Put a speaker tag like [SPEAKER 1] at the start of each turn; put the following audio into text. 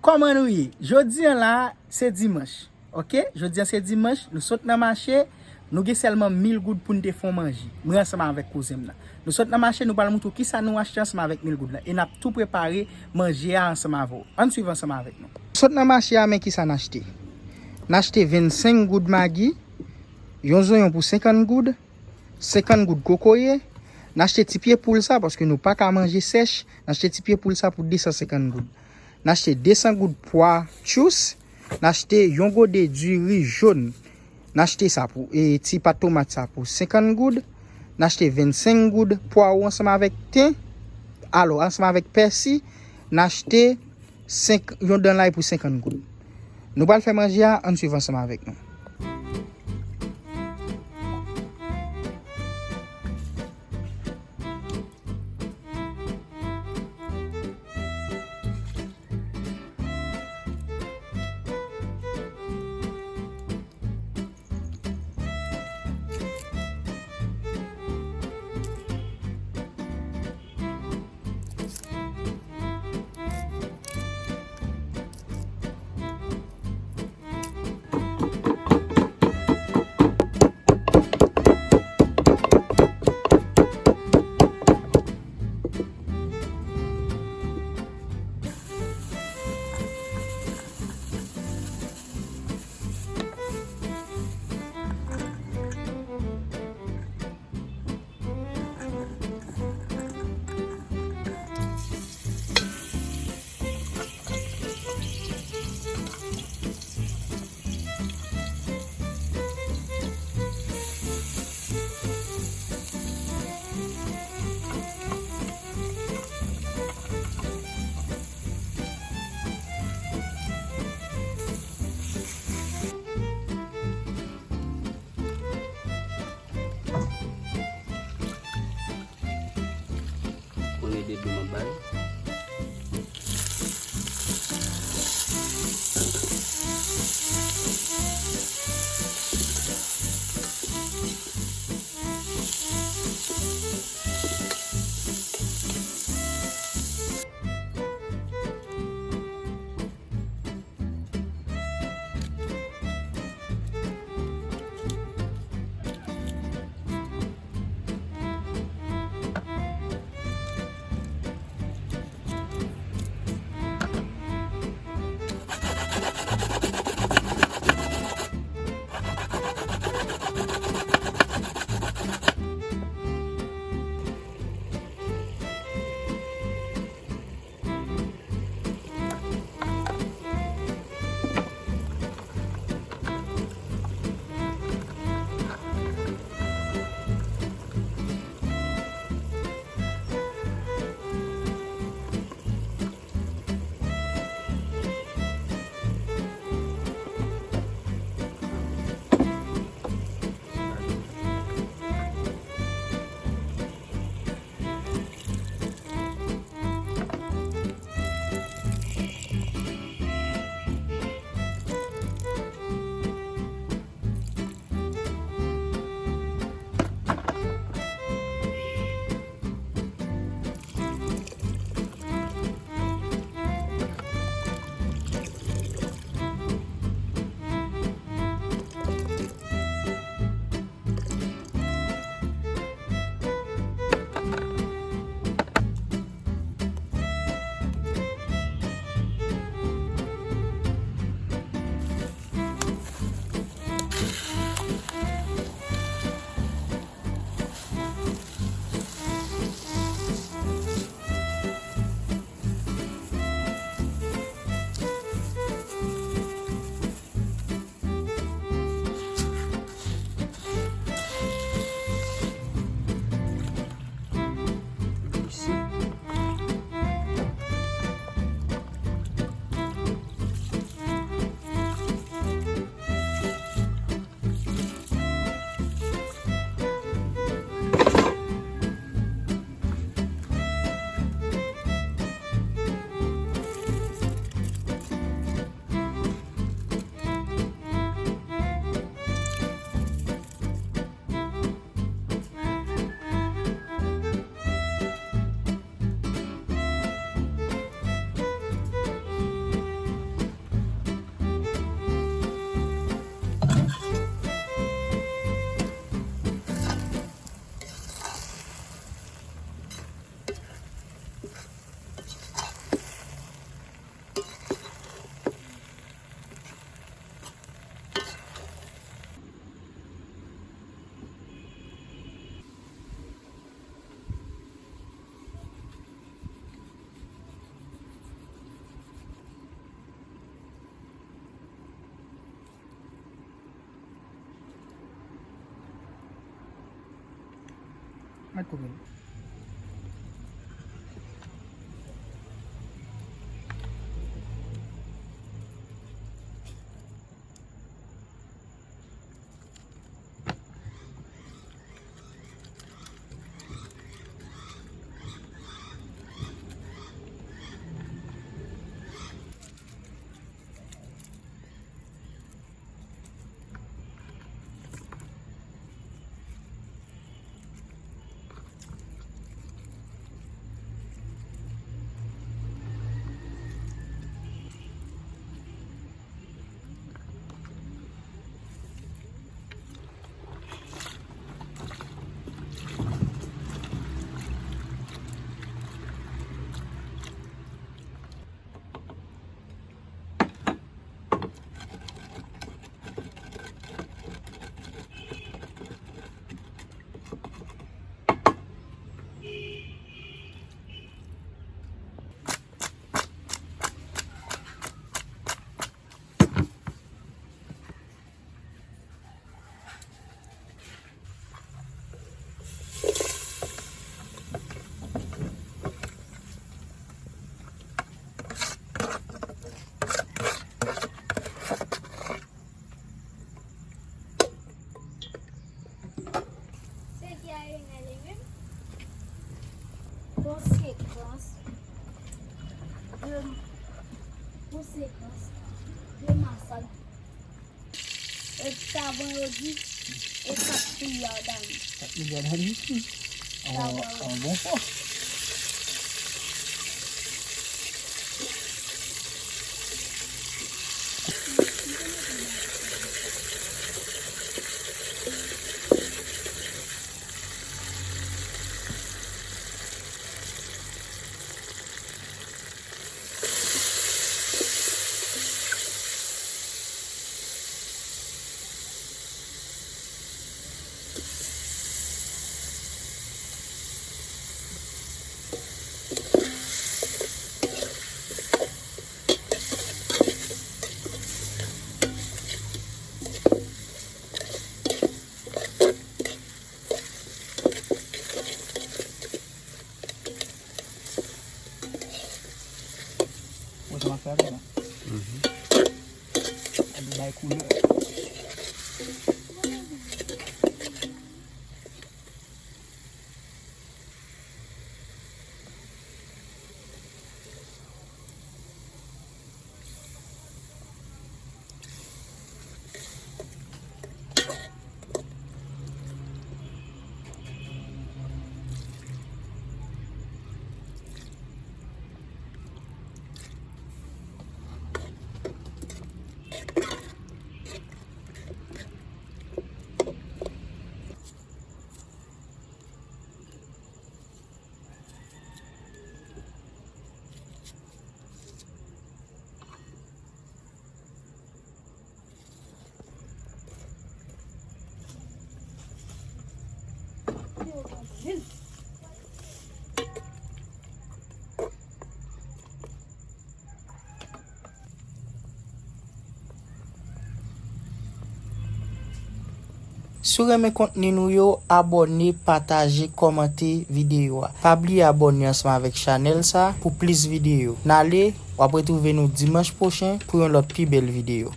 [SPEAKER 1] Comment nous y? Jodi là, c'est dimanche. OK? Jodi c'est dimanche, nous saute dans marché, nous avons seulement 1000 gouttes pour nous faire manger. Nous ensemble avec cousin là. Nous saute dans marché, nous parlons tout qui ça nous acheter ensemble avec 1000 gouttes là et n'a tout préparé manger ensemble avec vous. On suit ensemble avec nous. Saute dans marché avec qui ça n'acheter? N'acheter 25 gouttes Maggi, yon zoyon pour 50 gouttes, 50 gouttes cocoyer. N'acheter petit pied pour ça parce que nous pas qu'à manger sèche, n'acheter petit pied pour ça pour 250 gouttes. N'acheter 200 gouttes pois chous, n'acheter yon godé du riz jaune. N'acheter ça pour et petit pâte tomate ça pour 50 gouttes. N'acheter 25 gouttes pois ensemble avec thym. Alors ensemble avec persil, n'acheter 5 yon dans là pour 50 gouttes. Nous allons faire manger en suivant ensemble avec nous. Pas de problème.
[SPEAKER 2] Conséquence de massage. Et savon dit et 4 milliards d'années.
[SPEAKER 1] 4 milliards d'années ici. En bon fort. Ça va faire là. Elle va couler. Si vous aimez contenu nous, abonnez, partagez, commentez vidéo. Pas oublier abonner ensemble avec channel ça pour plus vidéos. N'allez, on va retrouver nous dimanche prochain pour une autre plus belle vidéo.